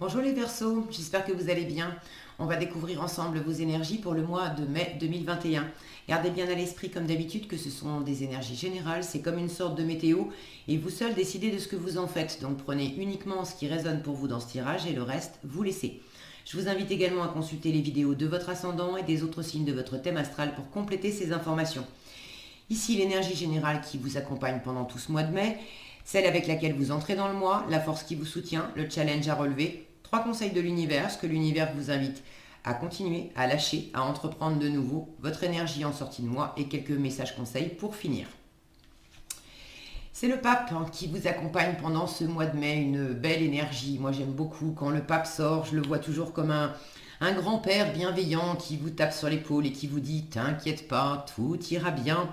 Bonjour les Verseaux, j'espère que vous allez bien. On va découvrir ensemble vos énergies pour le mois de mai 2021. Gardez bien à l'esprit comme d'habitude que ce sont des énergies générales, c'est comme une sorte de météo et vous seul décidez de ce que vous en faites. Donc prenez uniquement ce qui résonne pour vous dans ce tirage et le reste, vous laissez. Je vous invite également à consulter les vidéos de votre ascendant et des autres signes de votre thème astral pour compléter ces informations. Ici l'énergie générale qui vous accompagne pendant tout ce mois de mai, celle avec laquelle vous entrez dans le mois, la force qui vous soutient, le challenge à relever, 3 conseils de l'univers, ce que l'univers vous invite à continuer, à lâcher, à entreprendre de nouveau, votre énergie en sortie de mois et quelques messages conseils pour finir. C'est le pape qui vous accompagne pendant ce mois de mai, une belle énergie. Moi j'aime beaucoup quand le pape sort, je le vois toujours comme un grand-père bienveillant qui vous tape sur l'épaule et qui vous dit « T'inquiète pas, tout ira bien ».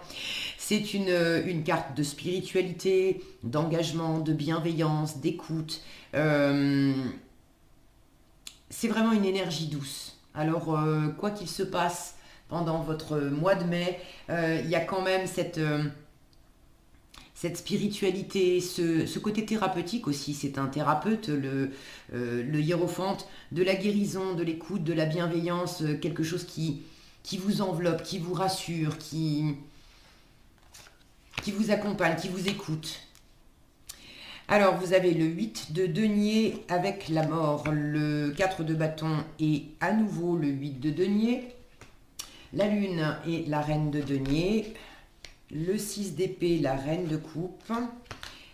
C'est une carte de spiritualité, d'engagement, de bienveillance, d'écoute. C'est vraiment une énergie douce. Alors, quoi qu'il se passe pendant votre mois de mai, il y a quand même cette spiritualité, ce côté thérapeutique aussi. C'est un thérapeute, le hiérophante, de la guérison, de l'écoute, de la bienveillance, quelque chose qui vous enveloppe, qui vous rassure, qui vous accompagne, qui vous écoute. Alors, vous avez le 8 de denier avec la mort, le 4 de bâton et à nouveau le 8 de denier, la lune et la reine de denier, le 6 d'épée, la reine de coupe,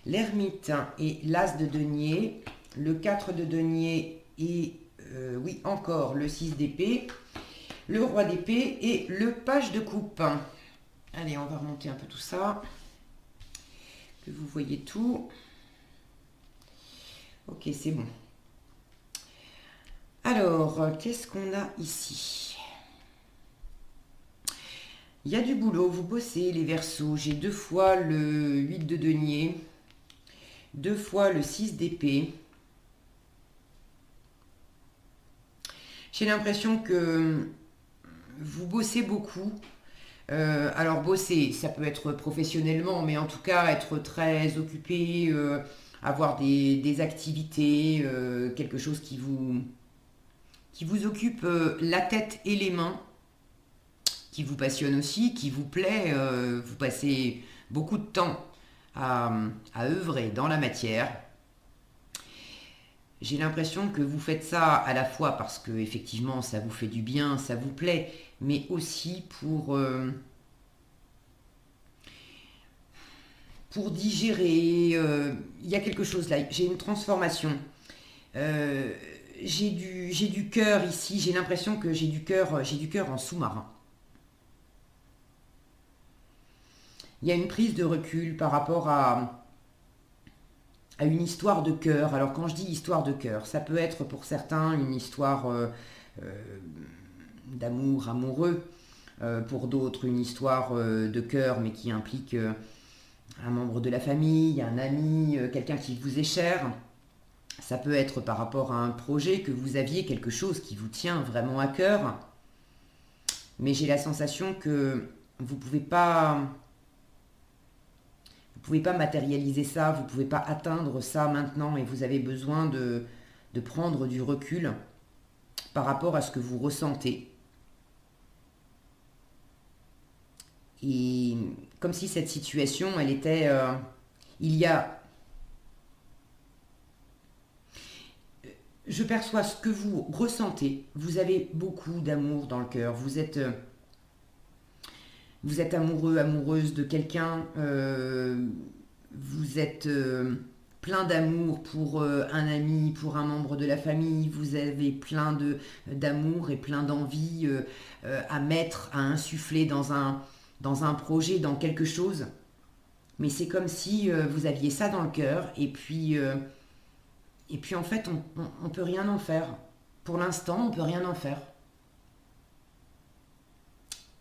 l'ermite et l'as de denier, le 4 de denier et, oui, encore le 6 d'épée, le roi d'épée et le page de coupe. Allez, on va remonter un peu tout ça, que vous voyez tout. Ok, c'est bon. Alors, qu'est-ce qu'on a ici? Il y a du boulot, vous bossez les Verseaux. J'ai 2 fois le 8 de denier, 2 fois le 6 d'épée. J'ai l'impression que vous bossez beaucoup. Alors bosser, ça peut être professionnellement, mais en tout cas être très occupé, avoir des activités, quelque chose qui vous occupe la tête et les mains, qui vous passionne aussi, qui vous plaît. Vous passez beaucoup de temps à œuvrer dans la matière. J'ai l'impression que vous faites ça à la fois parce que effectivement ça vous fait du bien, ça vous plaît, mais aussi pour digérer. Il y a quelque chose là, j'ai une transformation. Euh, j'ai du cœur ici, j'ai l'impression que j'ai du cœur en sous-marin. Il y a une prise de recul par rapport à une histoire de cœur. Alors quand je dis histoire de cœur, ça peut être pour certains une histoire d'amour amoureux, pour d'autres une histoire de cœur mais qui implique un membre de la famille, un ami, quelqu'un qui vous est cher. Ça peut être par rapport à un projet que vous aviez, quelque chose qui vous tient vraiment à cœur. Mais j'ai la sensation que vous ne pouvez pas matérialiser ça, vous ne pouvez pas atteindre ça maintenant et vous avez besoin de prendre du recul par rapport à ce que vous ressentez. Et comme si cette situation, elle était... il y a... Je perçois ce que vous ressentez. Vous avez beaucoup d'amour dans le cœur. Vous êtes amoureux, amoureuse de quelqu'un. Vous êtes plein d'amour pour un ami, pour un membre de la famille. Vous avez plein d'amour et plein d'envie à mettre, à insuffler dans un projet, dans quelque chose. Mais c'est comme si vous aviez ça dans le cœur et puis en fait on peut rien en faire. Pour l'instant, on peut rien en faire.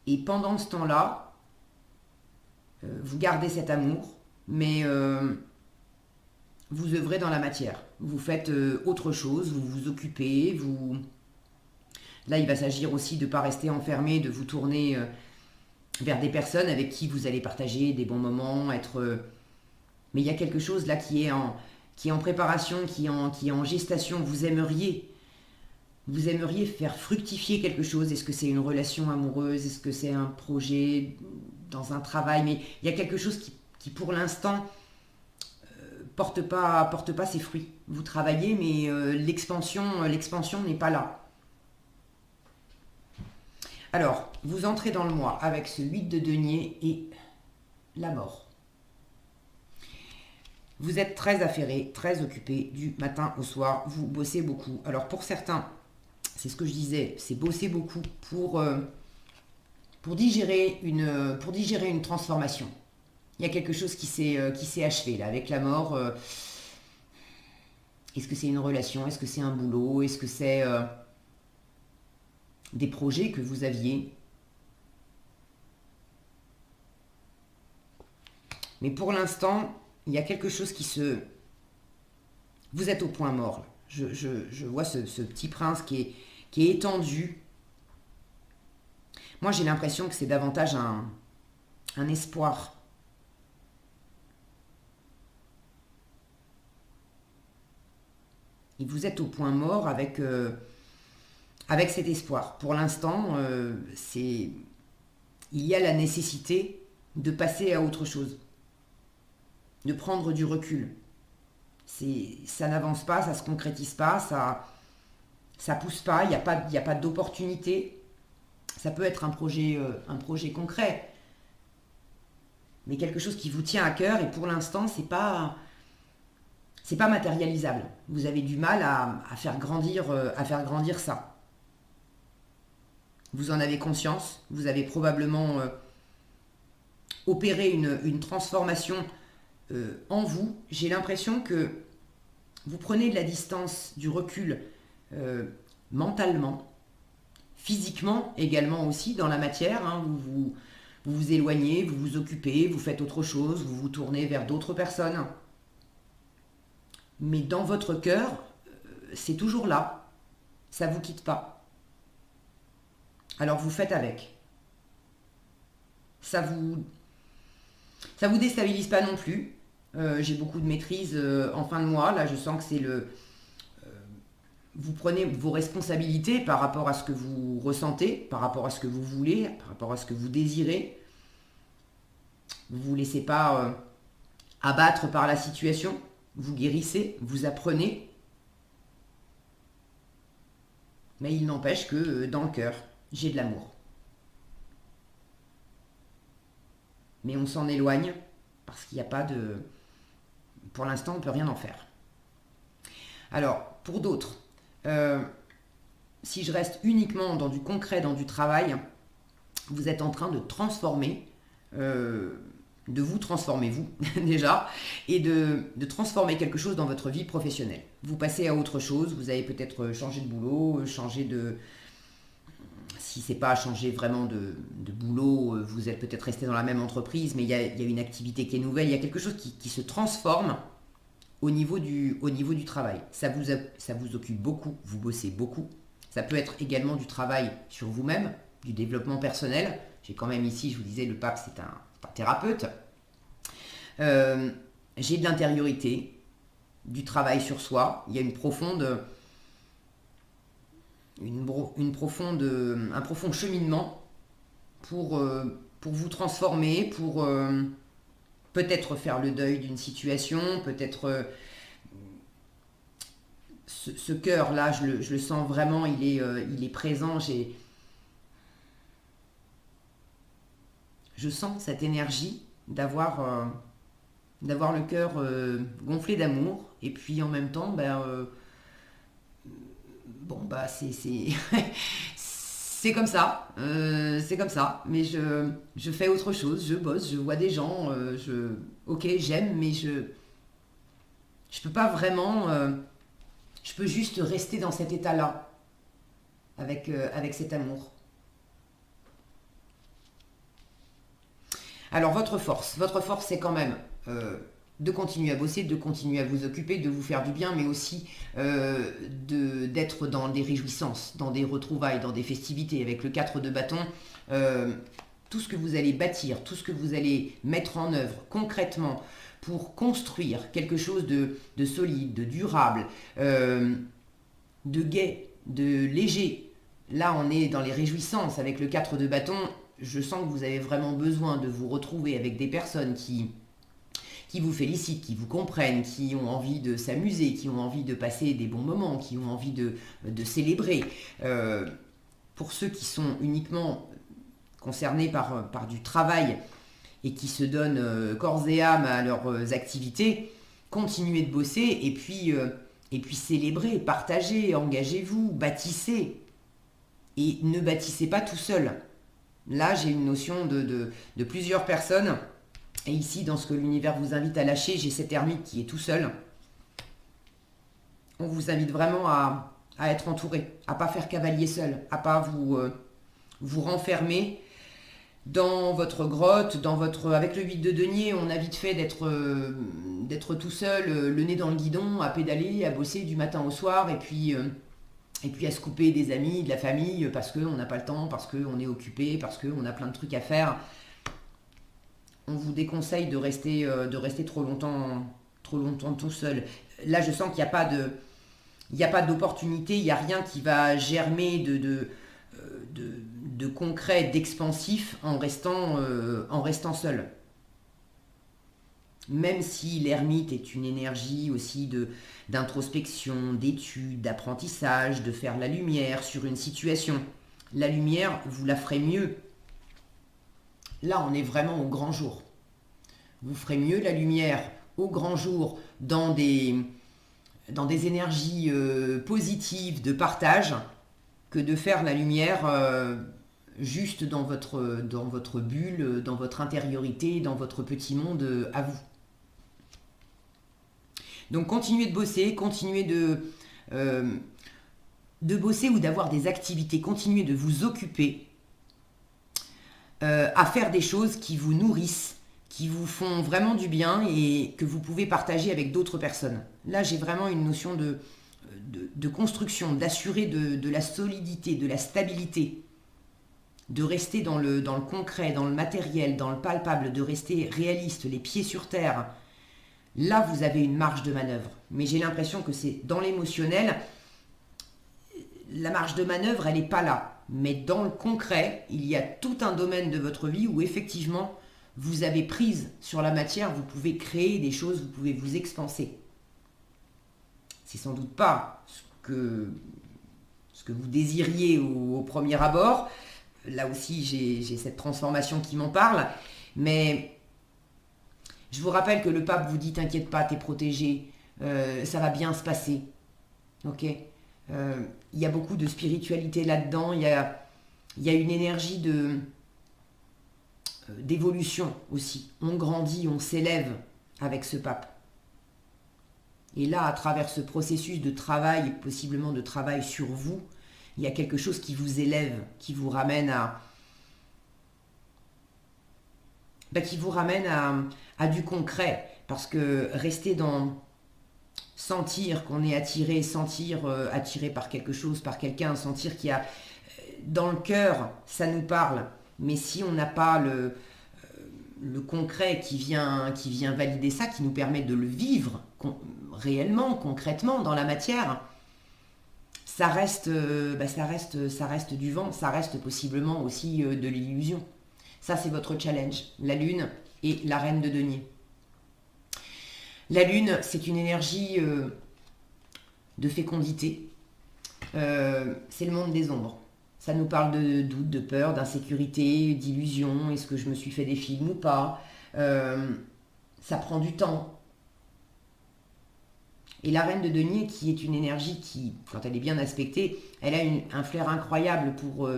Et pendant ce temps-là, vous gardez cet amour, mais vous œuvrez dans la matière. Vous faites autre chose, vous vous occupez, vous... Là, il va s'agir aussi de ne pas rester enfermé, de vous tourner vers des personnes avec qui vous allez partager des bons moments, être... Mais il y a quelque chose là qui est en préparation, qui est en gestation, vous aimeriez faire fructifier quelque chose. Est-ce que c'est une relation amoureuse? Est-ce que c'est un projet dans un travail? Mais il y a quelque chose qui pour l'instant, porte pas ses fruits. Vous travaillez, mais l'expansion n'est pas là. Alors, vous entrez dans le mois avec ce 8 de denier et la mort. Vous êtes très affairé, très occupé du matin au soir. Vous bossez beaucoup. Alors pour certains, c'est ce que je disais, c'est bosser beaucoup pour digérer une transformation. Il y a quelque chose qui s'est achevé là avec la mort. Est-ce que c'est une relation? Est-ce que c'est un boulot? Est-ce que c'est des projets que vous aviez? Mais pour l'instant, il y a quelque chose Vous êtes au point mort. Là. Je vois ce petit prince qui est étendu. Moi, j'ai l'impression que c'est davantage un espoir. Et vous êtes au point mort avec cet espoir. Pour l'instant, il y a la nécessité de passer à autre chose, de prendre du recul. Ça n'avance pas, ça ne se concrétise pas, ça pousse pas, il n'y a pas d'opportunité. Ça peut être un projet concret, mais quelque chose qui vous tient à cœur et pour l'instant, c'est pas matérialisable. Vous avez du mal à faire grandir ça. Vous en avez conscience, vous avez probablement opéré une transformation en vous. J'ai l'impression que vous prenez de la distance, du recul mentalement, physiquement également aussi dans la matière. Hein, vous vous éloignez, vous vous occupez, vous faites autre chose, vous vous tournez vers d'autres personnes. Mais dans votre cœur, c'est toujours là. Ça ne vous quitte pas. Alors vous faites avec. Ça vous déstabilise pas non plus. J'ai beaucoup de maîtrise en fin de mois. Là, je sens que c'est vous prenez vos responsabilités par rapport à ce que vous ressentez, par rapport à ce que vous voulez, par rapport à ce que vous désirez. Vous ne vous laissez pas abattre par la situation. Vous guérissez, vous apprenez. Mais il n'empêche que dans le cœur, j'ai de l'amour. Mais on s'en éloigne parce qu'il n'y a pas de... Pour l'instant, on ne peut rien en faire. Alors, pour d'autres, si je reste uniquement dans du concret, dans du travail, vous êtes en train de transformer, de vous transformer, vous, déjà, et de transformer quelque chose dans votre vie professionnelle. Vous passez à autre chose, vous avez peut-être changé de boulot, changé de... Si c'est pas changer vraiment de boulot, vous êtes peut-être resté dans la même entreprise, mais il y a une activité qui est nouvelle, il y a quelque chose qui se transforme au niveau du travail. Ça vous occupe beaucoup, vous bossez beaucoup. Ça peut être également du travail sur vous-même, du développement personnel. J'ai quand même ici, je vous disais, le pape, c'est un thérapeute. J'ai de l'intériorité, du travail sur soi. Il y a un profond cheminement pour vous transformer, pour peut-être faire le deuil d'une situation, peut-être ce cœur-là, je le sens vraiment, il est présent. Je sens cette énergie d'avoir le cœur gonflé d'amour et puis en même temps, c'est comme ça, mais je fais autre chose, je bosse, je vois des gens, ok, j'aime, mais je peux pas vraiment, je peux juste rester dans cet état-là, avec cet amour. Alors votre force, c'est quand même de continuer à bosser, de continuer à vous occuper, de vous faire du bien, mais aussi d'être dans des réjouissances, dans des retrouvailles, dans des festivités. Avec le 4 de bâton, tout ce que vous allez bâtir, tout ce que vous allez mettre en œuvre concrètement pour construire quelque chose de solide, de durable, de gai, de léger. Là, on est dans les réjouissances avec le 4 de bâton. Je sens que vous avez vraiment besoin de vous retrouver avec des personnes qui vous félicitent, qui vous comprennent, qui ont envie de s'amuser, qui ont envie de passer des bons moments, qui ont envie de célébrer. Pour ceux qui sont uniquement concernés par du travail et qui se donnent corps et âme à leurs activités, continuez de bosser et puis célébrez, partagez, engagez-vous, bâtissez. Et ne bâtissez pas tout seul. Là, j'ai une notion de plusieurs personnes. Et ici, dans ce que l'univers vous invite à lâcher, j'ai cet ermite qui est tout seul. On vous invite vraiment à être entouré, à pas faire cavalier seul, à pas vous renfermer dans votre grotte, avec le 8 de denier, on a vite fait d'être tout seul, le nez dans le guidon, à pédaler, à bosser du matin au soir, et puis à se couper des amis, de la famille, parce qu'on n'a pas le temps, parce qu'on est occupé, parce qu'on a plein de trucs à faire. On vous déconseille de rester trop longtemps tout seul. Là, je sens qu'il n'y a pas d'opportunité, il n'y a rien qui va germer de concret, d'expansif en restant seul. Même si l'ermite est une énergie aussi d'introspection, d'étude, d'apprentissage, de faire la lumière sur une situation. La lumière, vous la ferez mieux. Là, on est vraiment au grand jour. Vous ferez mieux la lumière au grand jour dans des énergies positives de partage que de faire la lumière juste dans votre bulle, dans votre intériorité, dans votre petit monde à vous. Donc continuez de bosser, continuez de bosser ou d'avoir des activités, continuez de vous occuper à faire des choses qui vous nourrissent, qui vous font vraiment du bien et que vous pouvez partager avec d'autres personnes. Là, j'ai vraiment une notion de construction, d'assurer de la solidité, de la stabilité, de rester dans le concret, dans le matériel, dans le palpable, de rester réaliste, les pieds sur terre. Là, vous avez une marge de manœuvre. Mais j'ai l'impression que c'est dans l'émotionnel, la marge de manœuvre, elle n'est pas là. Mais dans le concret, il y a tout un domaine de votre vie où effectivement, vous avez prise sur la matière, vous pouvez créer des choses, vous pouvez vous expanser. C'est sans doute pas ce que vous désiriez au premier abord. Là aussi, j'ai cette transformation qui m'en parle. Mais je vous rappelle que le pape vous dit « T'inquiète pas, t'es protégé, ça va bien se passer. » Ok. Il y a beaucoup de spiritualité là-dedans. Il y a une énergie d'évolution aussi. On grandit, on s'élève avec ce pape. Et là, à travers ce processus de travail, possiblement de travail sur vous, il y a quelque chose qui vous élève, qui vous ramène à du concret. Parce que rester dans sentir qu'on est attiré, sentir attiré par quelque chose, par quelqu'un, sentir qu'il y a dans le cœur, ça nous parle. Mais si on n'a pas le concret qui vient valider ça, qui nous permet de le vivre réellement, concrètement, dans la matière, ça reste du vent, ça reste possiblement aussi de l'illusion. Ça, c'est votre challenge, la Lune et la Reine de denier. La Lune, c'est une énergie de fécondité. C'est le monde des ombres. Ça nous parle de doute, de peur, d'insécurité, d'illusion. Est-ce que je me suis fait des films ou pas? Ça prend du temps. Et la Reine de denier, qui est une énergie qui, quand elle est bien aspectée, elle a un flair incroyable pour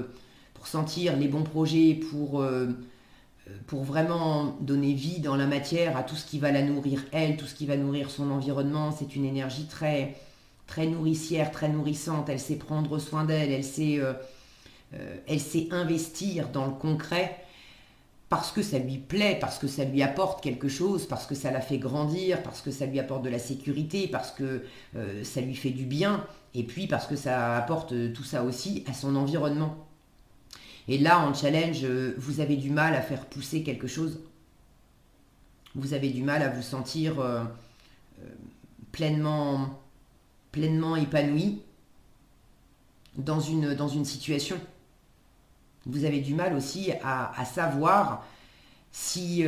sentir les bons projets, pour vraiment donner vie dans la matière à tout ce qui va la nourrir elle, tout ce qui va nourrir son environnement. C'est une énergie très, très nourricière, très nourrissante. Elle sait prendre soin d'elle, elle sait investir dans le concret parce que ça lui plaît, parce que ça lui apporte quelque chose, parce que ça la fait grandir, parce que ça lui apporte de la sécurité, parce que ça lui fait du bien, et puis parce que ça apporte tout ça aussi à son environnement. Et là, en challenge, vous avez du mal à faire pousser quelque chose. Vous avez du mal à vous sentir pleinement épanoui dans une situation. Vous avez du mal aussi à savoir si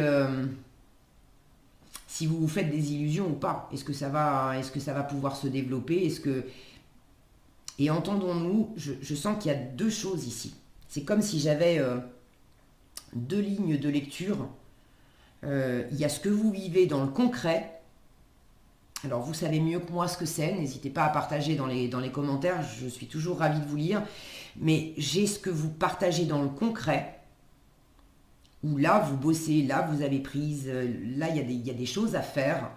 vous vous faites des illusions ou pas. Est-ce que ça va pouvoir se développer? Et entendons-nous, je sens qu'il y a deux choses ici. C'est comme si j'avais deux lignes de lecture. Il y a ce que vous vivez dans le concret. Alors vous savez mieux que moi ce que c'est, n'hésitez pas à partager dans les commentaires, je suis toujours ravie de vous lire. Mais j'ai ce que vous partagez dans le concret, où là vous bossez, là vous avez prise, là il y a des choses à faire.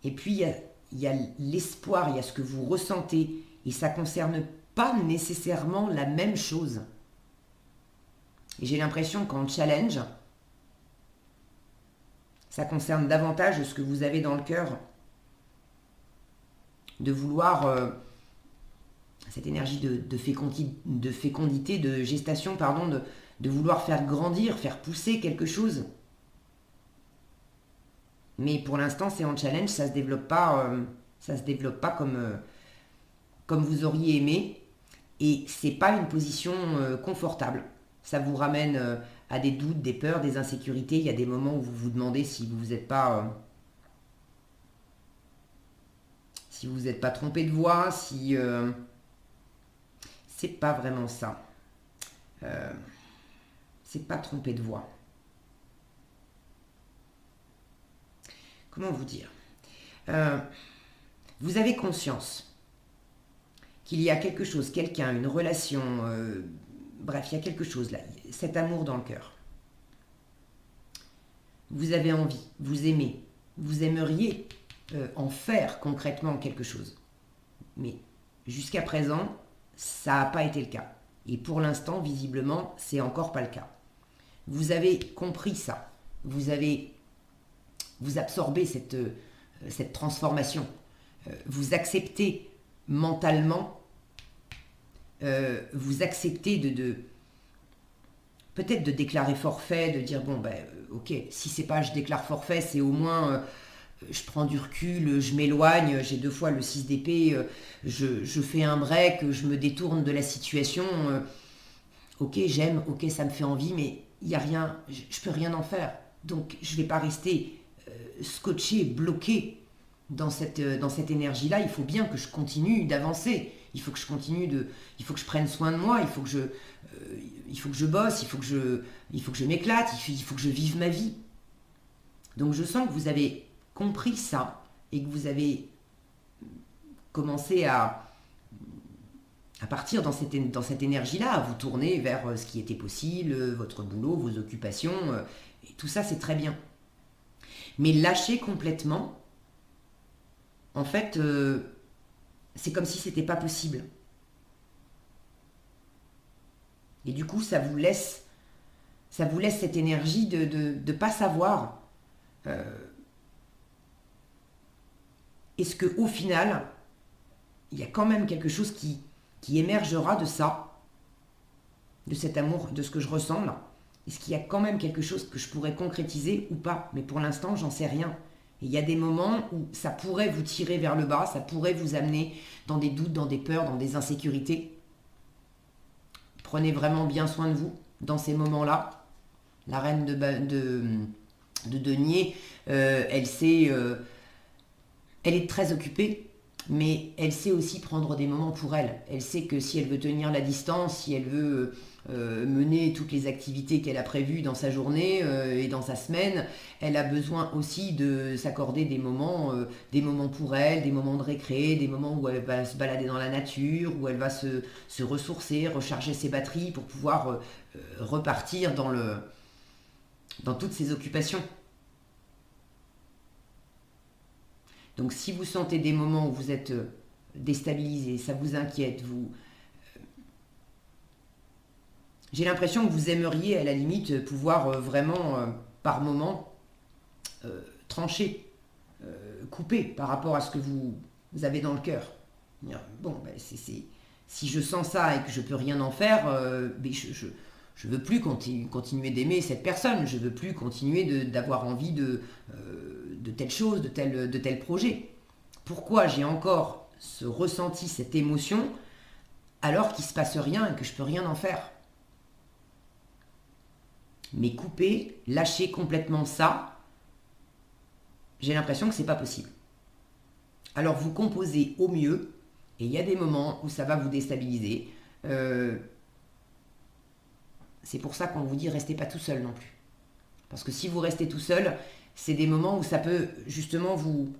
Et puis il y a l'espoir, il y a ce que vous ressentez, et ça ne concerne pas nécessairement la même chose. Et j'ai l'impression qu'en challenge, ça concerne davantage ce que vous avez dans le cœur, de vouloir cette énergie de fécondité, de gestation, pardon, de vouloir faire grandir, faire pousser quelque chose. Mais pour l'instant, c'est en challenge, ça se développe pas comme vous auriez aimé, et c'est pas une position confortable. Ça vous ramène à des doutes, des peurs, des insécurités. Il y a des moments où vous vous demandez si vous vous êtes pas trompé de voie, si c'est pas vraiment ça. C'est pas trompé de voie. Comment vous dire? Vous avez conscience qu'il y a quelque chose, quelqu'un, une relation, bref, il y a quelque chose là, cet amour dans le cœur. Vous avez envie, vous aimez, vous aimeriez en faire concrètement quelque chose. Mais jusqu'à présent, ça n'a pas été le cas. Et pour l'instant, visiblement, c'est encore pas le cas. Vous avez compris ça. Vous absorbez cette transformation. Vous acceptez mentalement, vous acceptez peut-être de déclarer forfait, de dire bon ben ok, si c'est pas je déclare forfait, c'est au moins je prends du recul, je m'éloigne, j'ai 2 fois le 6 d'épée, je fais un break, je me détourne de la situation, ok j'aime, ok ça me fait envie, mais il n'y a rien, je peux rien en faire. Donc je vais pas rester scotché, bloqué dans cette énergie-là. Il faut bien que je continue d'avancer. Il faut que je prenne soin de moi. Il faut que je bosse. Il faut que je m'éclate. Il faut que je vive ma vie. Donc je sens que vous avez compris ça et que vous avez commencé à partir dans cette énergie-là, à vous tourner vers ce qui était possible, votre boulot, vos occupations. Et tout ça, c'est très bien. Mais lâcher complètement, en fait, c'est comme si c'était pas possible. Et du coup, ça vous laisse cette énergie de pas savoir. Est-ce que au final, il y a quand même quelque chose qui émergera de ça, de cet amour, de ce que je ressens là? Est-ce qu'il y a quand même quelque chose que je pourrais concrétiser ou pas? Mais pour l'instant, j'en sais rien. Et il y a des moments où ça pourrait vous tirer vers le bas, ça pourrait vous amener dans des doutes, dans des peurs, dans des insécurités. Prenez vraiment bien soin de vous dans ces moments-là. La reine de denier, elle est très occupée, mais elle sait aussi prendre des moments pour elle. Elle sait que si elle veut tenir la distance, si elle veut mener toutes les activités qu'elle a prévues dans sa journée et dans sa semaine, elle a besoin aussi de s'accorder des moments pour elle, des moments de récré, des moments où elle va se balader dans la nature, où elle va se ressourcer, recharger ses batteries pour pouvoir repartir dans toutes ses occupations. Donc si vous sentez des moments où vous êtes déstabilisé, ça vous inquiète, j'ai l'impression que vous aimeriez à la limite pouvoir vraiment par moment trancher, couper par rapport à ce que vous avez dans le cœur. Bon, ben, si je sens ça et que je peux rien en faire, ben je veux plus continuer d'aimer cette personne, je veux plus continuer d'avoir envie de telle chose, de tel projet. Pourquoi j'ai encore ce ressenti, cette émotion, alors qu'il ne se passe rien et que je ne peux rien en faire? Mais couper, lâcher complètement ça, j'ai l'impression que c'est pas possible. Alors vous composez au mieux, et il y a des moments où ça va vous déstabiliser. C'est pour ça qu'on vous dit restez pas tout seul non plus. Parce que si vous restez tout seul, c'est des moments où ça peut justement vous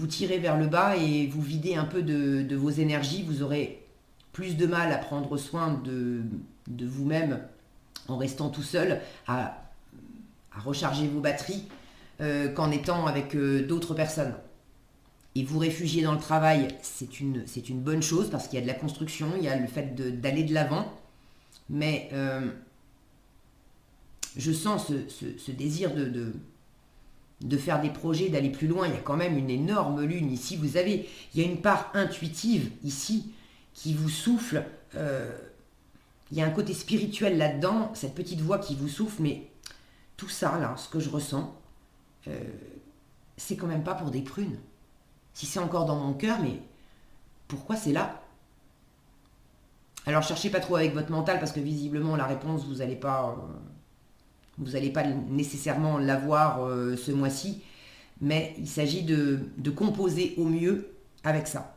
tirer vers le bas et vous vider un peu de vos énergies. Vous aurez plus de mal à prendre soin de vous-même en restant tout seul, à recharger vos batteries qu'en étant avec d'autres personnes. Et vous réfugier dans le travail, c'est une bonne chose parce qu'il y a de la construction, il y a le fait d'aller de l'avant. Mais je sens ce désir de faire des projets, d'aller plus loin. Il y a quand même une énorme lune ici. Il y a une part intuitive ici qui vous souffle. Il y a un côté spirituel là-dedans, cette petite voix qui vous souffle. Mais tout ça, là, ce que je ressens, c'est quand même pas pour des prunes. Si c'est encore dans mon cœur, mais pourquoi c'est là? Alors cherchez pas trop avec votre mental parce que visiblement la réponse vous n'allez pas nécessairement l'avoir ce mois-ci, mais il s'agit de composer au mieux avec ça.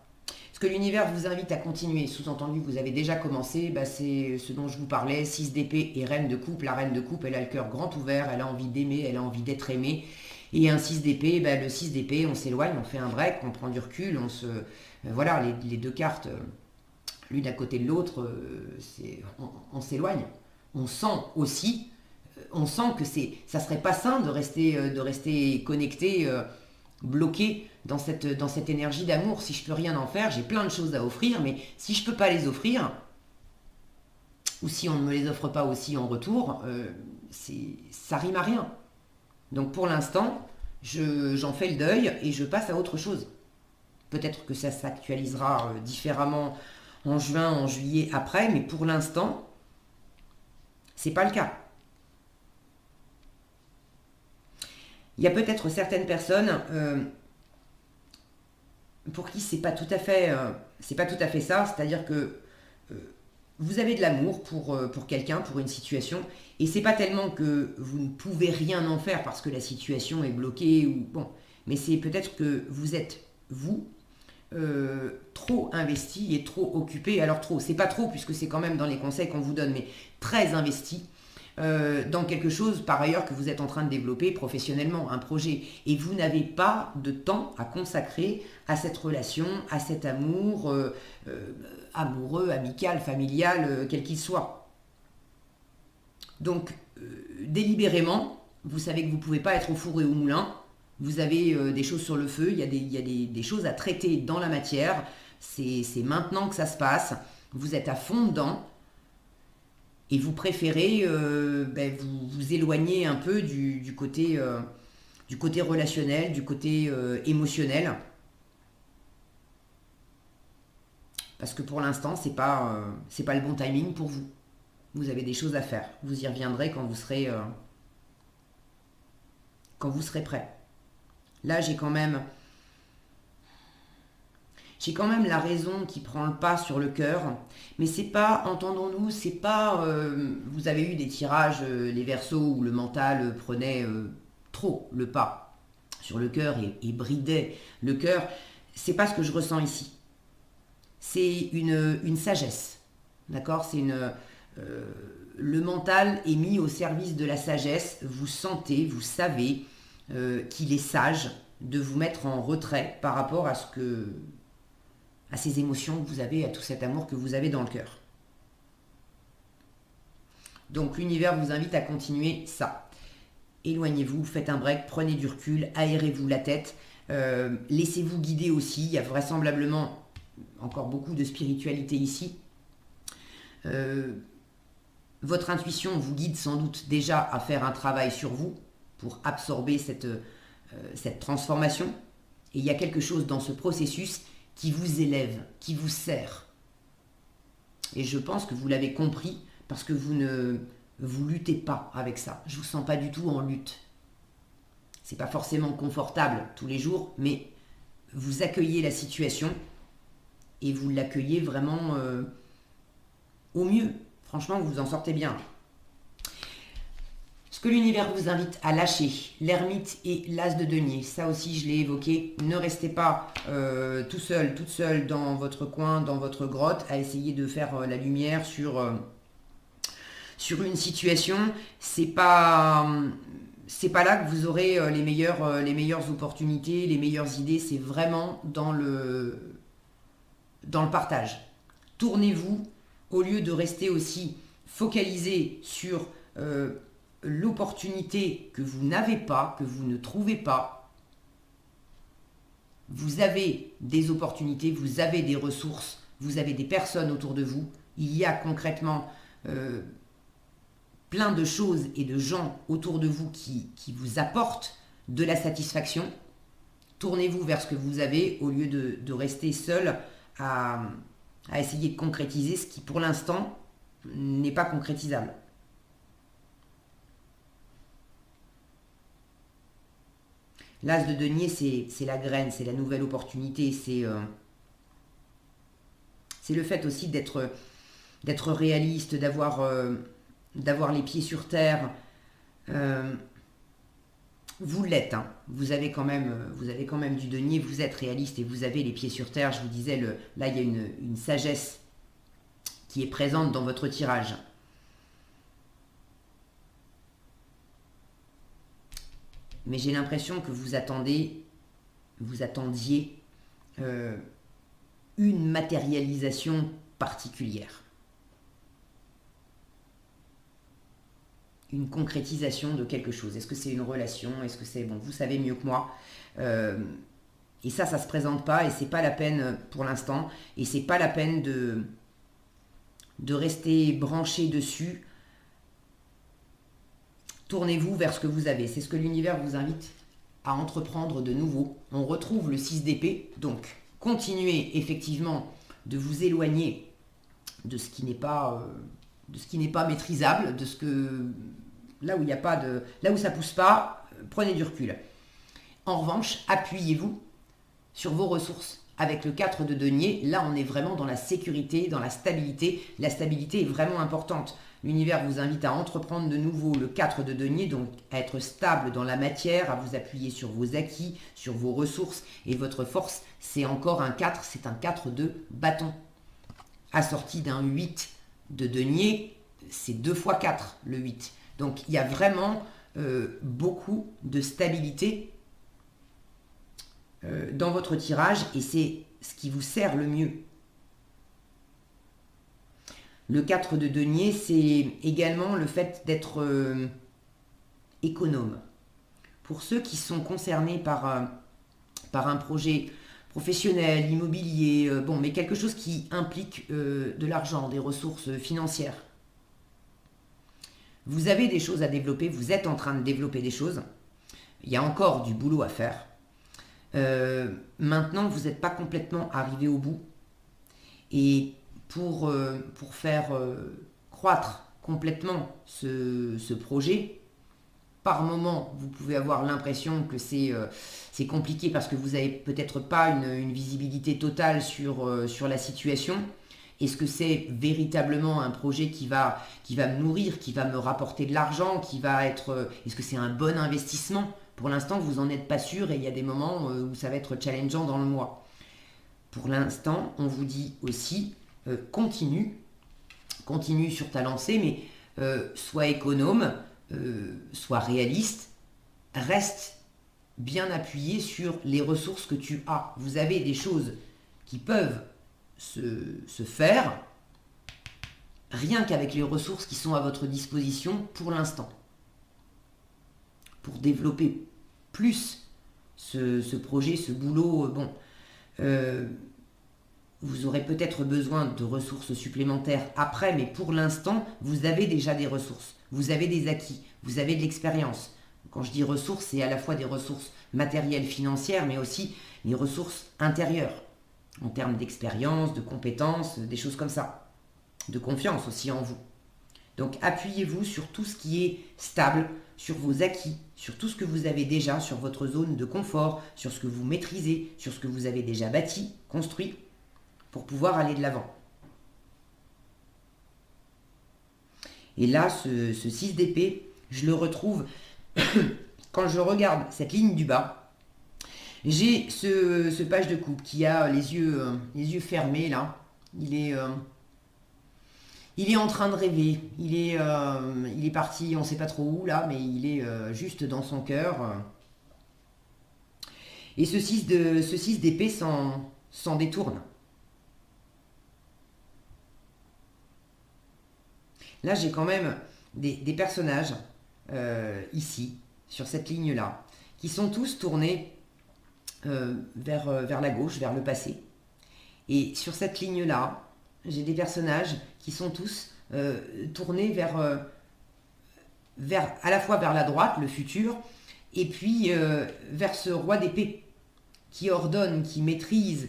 Ce que l'univers vous invite à continuer, sous-entendu vous avez déjà commencé, c'est ce dont je vous parlais, 6 d'épée et reine de coupe. La reine de coupe, elle a le cœur grand ouvert, elle a envie d'aimer, elle a envie d'être aimée. Et un 6 d'épée, le 6 d'épée, on s'éloigne, on fait un break, on prend du recul, voilà, les deux cartes, l'une à côté de l'autre, on s'éloigne. On sent que ça serait pas sain de rester connecté, bloqué dans cette énergie d'amour. Si je peux rien en faire, j'ai plein de choses à offrir, mais si je peux pas les offrir, ou si on ne me les offre pas aussi en retour, ça rime à rien. Donc pour l'instant, j'en fais le deuil et je passe à autre chose. Peut-être que ça s'actualisera différemment en juin, en juillet, après, mais pour l'instant, c'est pas le cas. Il y a peut-être certaines personnes pour qui c'est pas tout à fait ça, c'est-à-dire que vous avez de l'amour pour quelqu'un, pour une situation, et c'est pas tellement que vous ne pouvez rien en faire parce que la situation est bloquée mais c'est peut-être que vous êtes trop investi et trop occupé. Alors trop, c'est pas trop puisque c'est quand même dans les conseils qu'on vous donne, mais très investi dans quelque chose par ailleurs que vous êtes en train de développer professionnellement, un projet, et vous n'avez pas de temps à consacrer à cette relation, à cet amour amoureux, amical, familial, quel qu'il soit. Donc délibérément, vous savez que vous ne pouvez pas être au four et au moulin, vous avez des choses sur le feu, il y a des choses à traiter dans la matière, c'est maintenant que ça se passe, vous êtes à fond dedans, et vous préférez vous éloigner un peu du côté relationnel, du côté émotionnel. Parce que pour l'instant, c'est pas le bon timing pour vous. Vous avez des choses à faire. Vous y reviendrez quand vous serez prêt. Là, j'ai quand même la raison qui prend le pas sur le cœur, mais c'est pas, entendons-nous, c'est pas, vous avez eu des tirages, les Verseaux, où le mental prenait trop le pas sur le cœur et bridait le cœur. C'est pas ce que je ressens ici. C'est une sagesse, d'accord ? Le mental est mis au service de la sagesse. Vous sentez, vous savez qu'il est sage de vous mettre en retrait par rapport à ces émotions que vous avez, à tout cet amour que vous avez dans le cœur. Donc l'univers vous invite à continuer ça. Éloignez-vous, faites un break, prenez du recul, aérez-vous la tête, laissez-vous guider aussi. Il y a vraisemblablement encore beaucoup de spiritualité ici. Votre intuition vous guide sans doute déjà à faire un travail sur vous pour absorber cette transformation. Et il y a quelque chose dans ce processus qui vous élève, qui vous sert. Et je pense que vous l'avez compris parce que vous luttez pas avec ça. Je vous sens pas du tout en lutte. C'est pas forcément confortable tous les jours, mais vous accueillez la situation et vous l'accueillez vraiment au mieux. Franchement, vous vous en sortez bien. Ce que l'univers vous invite à lâcher, l'ermite et l'as de denier, ça aussi je l'ai évoqué. Ne restez pas tout seul, toute seule dans votre coin, dans votre grotte, à essayer de faire la lumière sur une situation. C'est pas là que vous aurez les meilleures opportunités, les meilleures idées. C'est vraiment dans le partage. Tournez-vous au lieu de rester aussi focalisé sur l'opportunité que vous n'avez pas, que vous ne trouvez pas. Vous avez des opportunités, vous avez des ressources, vous avez des personnes autour de vous. Il y a concrètement plein de choses et de gens autour de vous qui vous apportent de la satisfaction. Tournez-vous vers ce que vous avez au lieu de rester seul à essayer de concrétiser ce qui pour l'instant n'est pas concrétisable. L'as de denier, c'est la graine, c'est la nouvelle opportunité, c'est le fait aussi d'être réaliste, d'avoir les pieds sur terre. Vous l'êtes, hein. Vous avez quand même du denier, vous êtes réaliste et vous avez les pieds sur terre. Je vous disais, là il y a une sagesse qui est présente dans votre tirage. Mais j'ai l'impression que vous attendiez une matérialisation particulière. Une concrétisation de quelque chose. Est-ce que c'est une relation? Est-ce que c'est... Bon, vous savez mieux que moi. Et ça se présente pas et c'est pas la peine pour l'instant. Et c'est pas la peine de rester branché dessus. Tournez-vous vers ce que vous avez. C'est ce que l'univers vous invite à entreprendre de nouveau. On retrouve le 6 d'épée. Donc, continuez effectivement de vous éloigner de ce qui n'est pas maîtrisable, de ce que là où il y a pas de, là où ça pousse pas, prenez du recul. En revanche, appuyez-vous sur vos ressources. Avec le 4 de denier, là on est vraiment dans la sécurité, dans la stabilité. La stabilité est vraiment importante. L'univers vous invite à entreprendre de nouveau le 4 de denier, donc à être stable dans la matière, à vous appuyer sur vos acquis, sur vos ressources. Et votre force, c'est encore un 4, c'est un 4 de bâton. Assorti d'un 8 de denier, c'est 2 x 4, le 8. Donc il y a vraiment beaucoup de stabilité dans votre tirage et c'est ce qui vous sert le mieux. Le 4 de denier, c'est également le fait d'être économe. Pour ceux qui sont concernés par un projet professionnel, immobilier, mais quelque chose qui implique de l'argent, des ressources financières. Vous avez des choses à développer, vous êtes en train de développer des choses. Il y a encore du boulot à faire. Maintenant, vous n'êtes pas complètement arrivé au bout. Et pour faire croître complètement ce projet, par moment, vous pouvez avoir l'impression que c'est compliqué parce que vous n'avez peut-être pas une visibilité totale sur la situation. Est-ce que c'est véritablement un projet qui va me nourrir, qui va me rapporter de l'argent, est-ce que c'est un bon investissement? Pour l'instant, vous n'en êtes pas sûr et il y a des moments où ça va être challengeant dans le mois. Pour l'instant, on vous dit aussi, continue sur ta lancée, mais sois économe, sois réaliste, reste bien appuyé sur les ressources que tu as. Vous avez des choses qui peuvent se faire rien qu'avec les ressources qui sont à votre disposition pour l'instant. Pour développer plus ce projet, ce boulot, vous aurez peut-être besoin de ressources supplémentaires après, mais pour l'instant, vous avez déjà des ressources, vous avez des acquis, vous avez de l'expérience. Quand je dis ressources, c'est à la fois des ressources matérielles, financières, mais aussi les ressources intérieures, en termes d'expérience, de compétences, des choses comme ça, de confiance aussi en vous. Donc appuyez-vous sur tout ce qui est stable, sur vos acquis, sur tout ce que vous avez déjà, sur votre zone de confort, sur ce que vous maîtrisez, sur ce que vous avez déjà bâti, construit, pour pouvoir aller de l'avant. Et là, ce 6 d'épée, je le retrouve quand je regarde cette ligne du bas. J'ai ce page de coupe qui a les yeux fermés là. Il est en train de rêver. Il est parti, on ne sait pas trop où là, mais il est juste dans son cœur. Et ce 6 d'épée s'en détourne. Là, j'ai quand même des personnages ici, sur cette ligne-là, qui sont tous tournés vers la gauche, vers le passé. Et sur cette ligne-là, j'ai des personnages qui sont tous tournés à la fois vers la droite, le futur, et puis vers ce roi d'épée qui ordonne, qui maîtrise,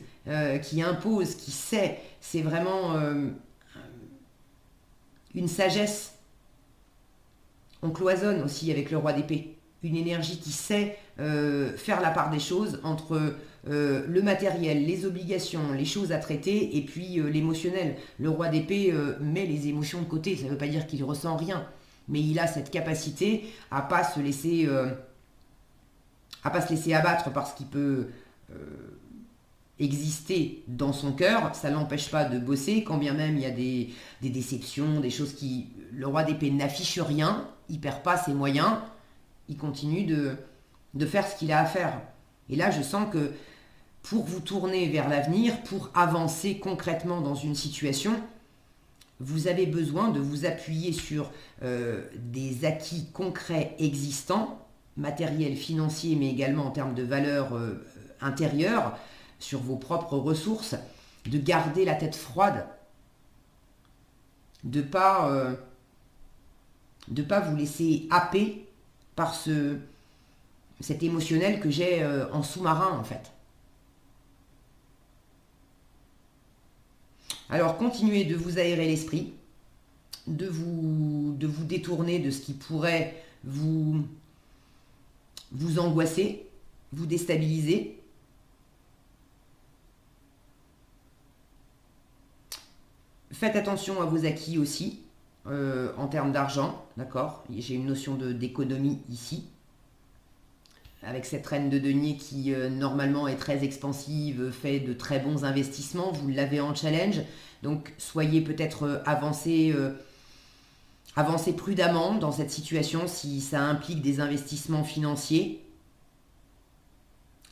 qui impose, qui sait. C'est vraiment une sagesse. On cloisonne aussi avec le roi d'épée. Une énergie qui sait faire la part des choses entre le matériel, les obligations, les choses à traiter et puis l'émotionnel. Le roi d'épée met les émotions de côté, ça ne veut pas dire qu'il ressent rien, mais il a cette capacité à pas se laisser abattre par ce qui peut exister dans son cœur. Ça ne l'empêche pas de bosser, quand bien même il y a des déceptions, des choses qui... Le roi d'épée n'affiche rien, il ne perd pas ses moyens, il continue de faire ce qu'il a à faire. Et là, je sens que pour vous tourner vers l'avenir, pour avancer concrètement dans une situation, vous avez besoin de vous appuyer sur des acquis concrets existants, matériels, financiers, mais également en termes de valeur intérieure, sur vos propres ressources, de garder la tête froide, de pas vous laisser happer par cet émotionnel que j'ai en sous-marin en fait. Alors continuez de vous aérer l'esprit, de vous détourner de ce qui pourrait vous angoisser, vous déstabiliser. Faites attention à vos acquis aussi, en termes d'argent, d'accord? J'ai une notion d'économie ici, avec cette reine de denier qui normalement est très expansive, fait de très bons investissements, vous l'avez en challenge, donc soyez peut-être avancez prudemment dans cette situation si ça implique des investissements financiers.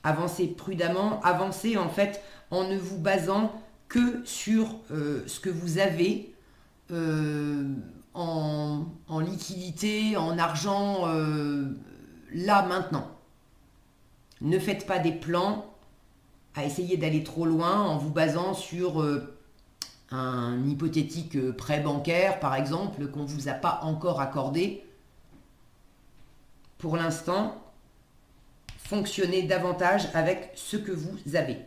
Avancez prudemment, avancez en fait en ne vous basant que sur ce que vous avez en liquidité, en argent, là, maintenant. Ne faites pas des plans à essayer d'aller trop loin en vous basant sur un hypothétique prêt bancaire, par exemple, qu'on ne vous a pas encore accordé. Pour l'instant, fonctionnez davantage avec ce que vous avez.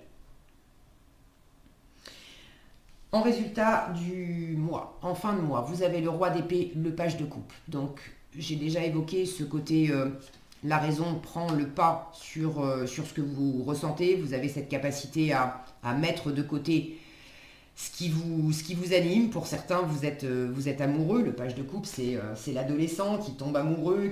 En résultat du mois, en fin de mois, vous avez le roi d'épée, le page de coupe. Donc, j'ai déjà évoqué ce côté, la raison prend le pas sur ce que vous ressentez. Vous avez cette capacité à mettre de côté ce qui vous anime. Pour certains, vous êtes amoureux. Le page de coupe, c'est l'adolescent qui tombe amoureux,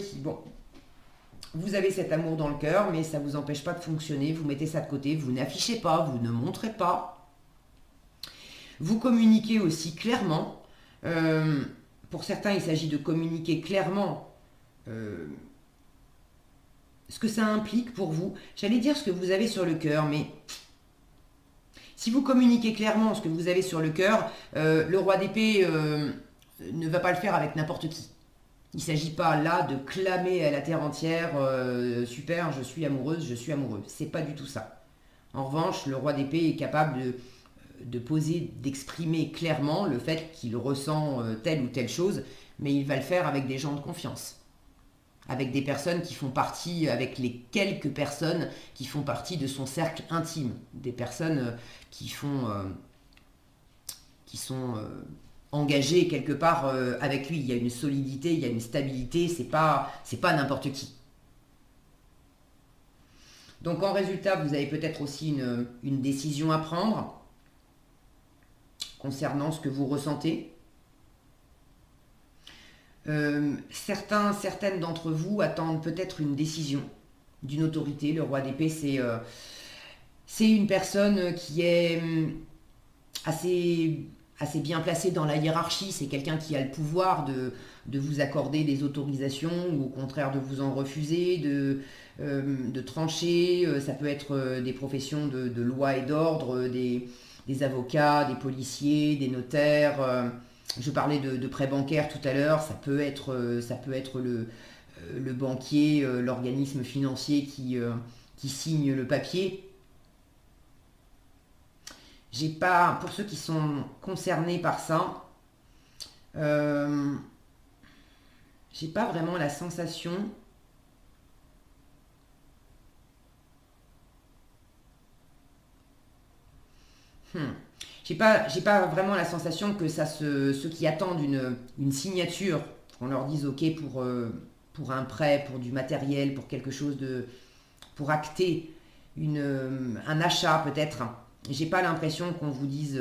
vous avez cet amour dans le cœur, mais ça ne vous empêche pas de fonctionner. Vous mettez ça de côté, vous n'affichez pas, vous ne montrez pas. Vous communiquez aussi clairement. Pour certains, il s'agit de communiquer clairement ce que ça implique pour vous. J'allais dire ce que vous avez sur le cœur, mais si vous communiquez clairement ce que vous avez sur le cœur, le roi d'épée ne va pas le faire avec n'importe qui. Il ne s'agit pas là de clamer à la terre entière super, je suis amoureuse, je suis amoureux. C'est pas du tout ça. En revanche, le roi d'épée est capable de poser, d'exprimer clairement le fait qu'il ressent telle ou telle chose, mais il va le faire avec des gens de confiance. Avec des personnes qui font partie, avec les quelques personnes qui font partie de son cercle intime. Des personnes qui sont engagé quelque part avec lui. Il y a une solidité, il y a une stabilité, c'est pas n'importe qui. Donc en résultat, vous avez peut-être aussi une décision à prendre concernant ce que vous ressentez. Certaines d'entre vous attendent peut-être une décision d'une autorité. Le roi d'épée, c'est une personne qui est assez bien placée dans la hiérarchie. C'est quelqu'un qui a le pouvoir de vous accorder des autorisations ou au contraire de vous en refuser, de trancher. Ça peut être des professions de loi et d'ordre, des avocats, des policiers, des notaires. Je parlais de prêts bancaires tout à l'heure, ça peut être le banquier, l'organisme financier qui signe le papier. J'ai pas, pour ceux qui sont concernés par ça, j'ai pas vraiment la sensation. J'ai pas vraiment la sensation que ceux qui attendent une signature, qu'on leur dise OK pour un prêt, pour du matériel, pour quelque chose pour acter un achat peut-être. J'ai pas l'impression qu'on vous dise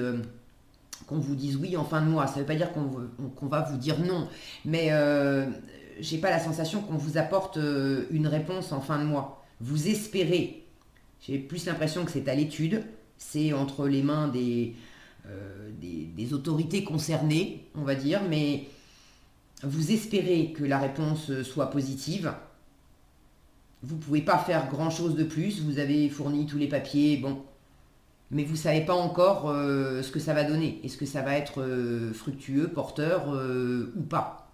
oui en fin de mois. Ça veut pas dire qu'on va vous dire non, mais j'ai pas la sensation qu'on vous apporte une réponse en fin de mois. Vous espérez. J'ai plus l'impression que c'est à l'étude. C'est entre les mains des autorités concernées, on va dire, mais vous espérez que la réponse soit positive. Vous ne pouvez pas faire grand-chose de plus, vous avez fourni tous les papiers, bon, mais vous ne savez pas encore ce que ça va donner. Est-ce que ça va être fructueux, porteur ou pas?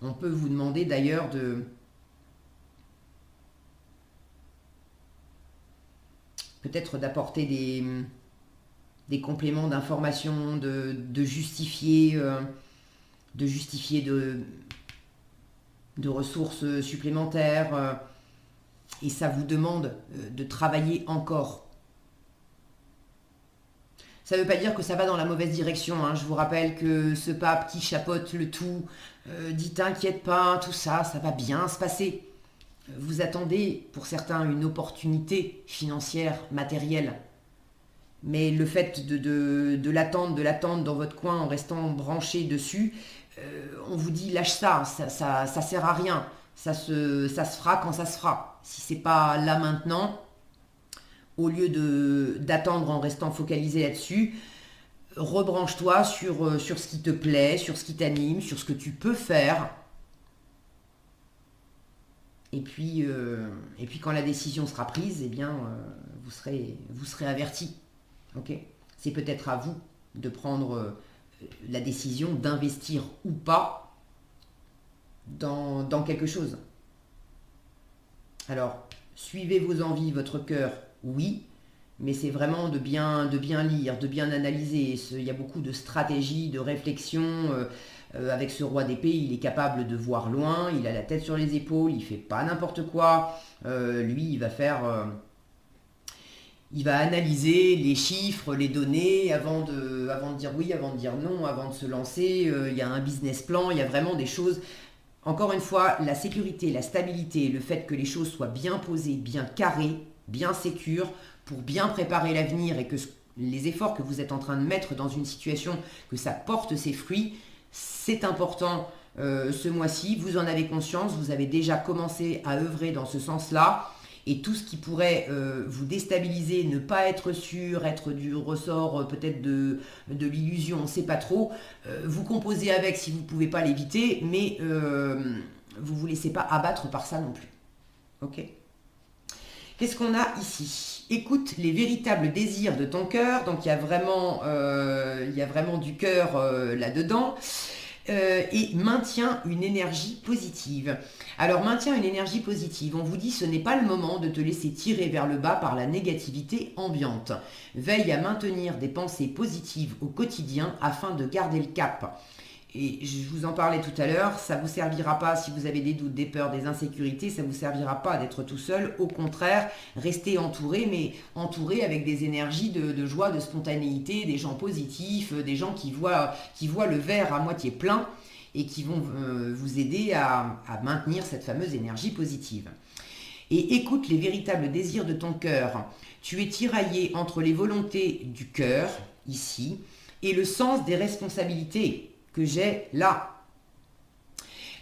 On peut vous demander d'ailleurs peut-être d'apporter des compléments d'information, de justifier, de ressources supplémentaires. Et ça vous demande de travailler encore. Ça ne veut pas dire que ça va dans la mauvaise direction. Hein. Je vous rappelle que ce pape qui chapeaute le tout, dit t'inquiète pas, tout ça, ça va bien se passer. Vous attendez, pour certains, une opportunité financière, matérielle. Mais le fait de l'attendre dans votre coin en restant branché dessus, on vous dit lâche ça sert à rien. Ça se fera quand ça se fera. Si c'est pas là maintenant, au lieu d'attendre en restant focalisé là-dessus, rebranche-toi sur ce qui te plaît, sur ce qui t'anime, sur ce que tu peux faire. Et puis quand la décision sera prise, eh bien, vous serez averti. Okay, c'est peut-être à vous de prendre la décision d'investir ou pas dans quelque chose. Alors, suivez vos envies, votre cœur, oui, mais c'est vraiment de bien lire, de bien analyser. Il y a beaucoup de stratégies, de réflexions. Avec ce roi d'épée, il est capable de voir loin, il a la tête sur les épaules, il fait pas n'importe quoi. Lui, il va analyser les chiffres, les données, avant de dire oui, avant de dire non, avant de se lancer. Il y a un business plan, il y a vraiment des choses. Encore une fois, la sécurité, la stabilité, le fait que les choses soient bien posées, bien carrées, bien sécures, pour bien préparer l'avenir et que les efforts que vous êtes en train de mettre dans une situation, que ça porte ses fruits, c'est important ce mois-ci. Vous en avez conscience, vous avez déjà commencé à œuvrer dans ce sens-là. Et tout ce qui pourrait vous déstabiliser, ne pas être sûr, être du ressort peut-être de l'illusion, on ne sait pas trop, vous composez avec si vous ne pouvez pas l'éviter, mais vous ne vous laissez pas abattre par ça non plus. Ok ? Qu'est-ce qu'on a ici ? Écoute les véritables désirs de ton cœur, donc il y a vraiment du cœur là-dedans. Et maintiens une énergie positive. Alors maintiens une énergie positive, on vous dit ce n'est pas le moment de te laisser tirer vers le bas par la négativité ambiante. Veille à maintenir des pensées positives au quotidien afin de garder le cap. Et je vous en parlais tout à l'heure, ça ne vous servira pas si vous avez des doutes, des peurs, des insécurités, ça ne vous servira pas d'être tout seul. Au contraire, restez entouré, mais entouré avec des énergies de joie, de spontanéité, des gens positifs, des gens qui voient le verre à moitié plein et qui vont vous aider à maintenir cette fameuse énergie positive. Et écoute les véritables désirs de ton cœur. Tu es tiraillé entre les volontés du cœur, ici, et le sens des responsabilités que j'ai là.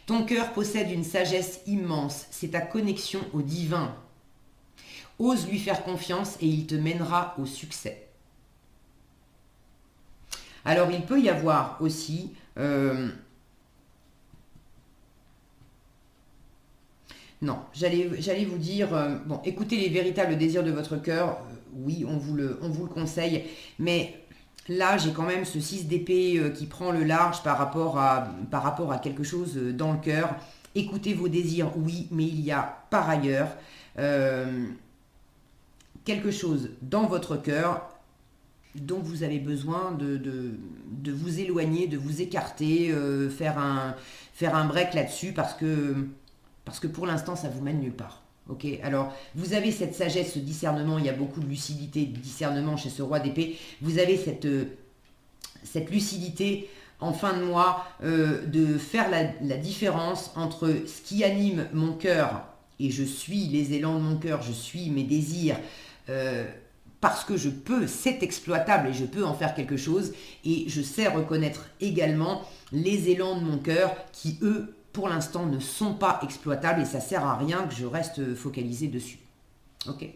Ton cœur possède une sagesse immense, c'est ta connexion au divin. Ose lui faire confiance et il te mènera au succès. Alors il peut y avoir aussi non, j'allais vous dire, bon, écoutez les véritables désirs de votre cœur, oui, on vous le conseille, mais là, j'ai quand même ce 6 d'épée qui prend le large par rapport à quelque chose dans le cœur. Écoutez vos désirs, oui, mais il y a par ailleurs quelque chose dans votre cœur dont vous avez besoin de vous éloigner, de vous écarter, faire un break là-dessus parce que pour l'instant, ça vous mène nulle part. Ok, alors vous avez cette sagesse, ce discernement, il y a beaucoup de lucidité, de discernement chez ce roi d'épée. Vous avez cette lucidité en fin de mois de faire la différence entre ce qui anime mon cœur et je suis les élans de mon cœur, je suis mes désirs parce que je peux, c'est exploitable et je peux en faire quelque chose et je sais reconnaître également les élans de mon cœur qui eux pour l'instant ne sont pas exploitables et ça sert à rien que je reste focalisé dessus. Ok.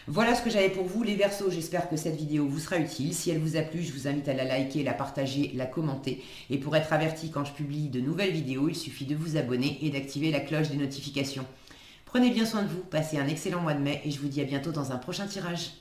Voilà ce que j'avais pour vous les Verseaux, j'espère que cette vidéo vous sera utile. Si elle vous a plu, je vous invite à la liker, la partager, la commenter. Et pour être averti quand je publie de nouvelles vidéos, il suffit de vous abonner et d'activer la cloche des notifications. Prenez bien soin de vous, passez un excellent mois de mai et je vous dis à bientôt dans un prochain tirage.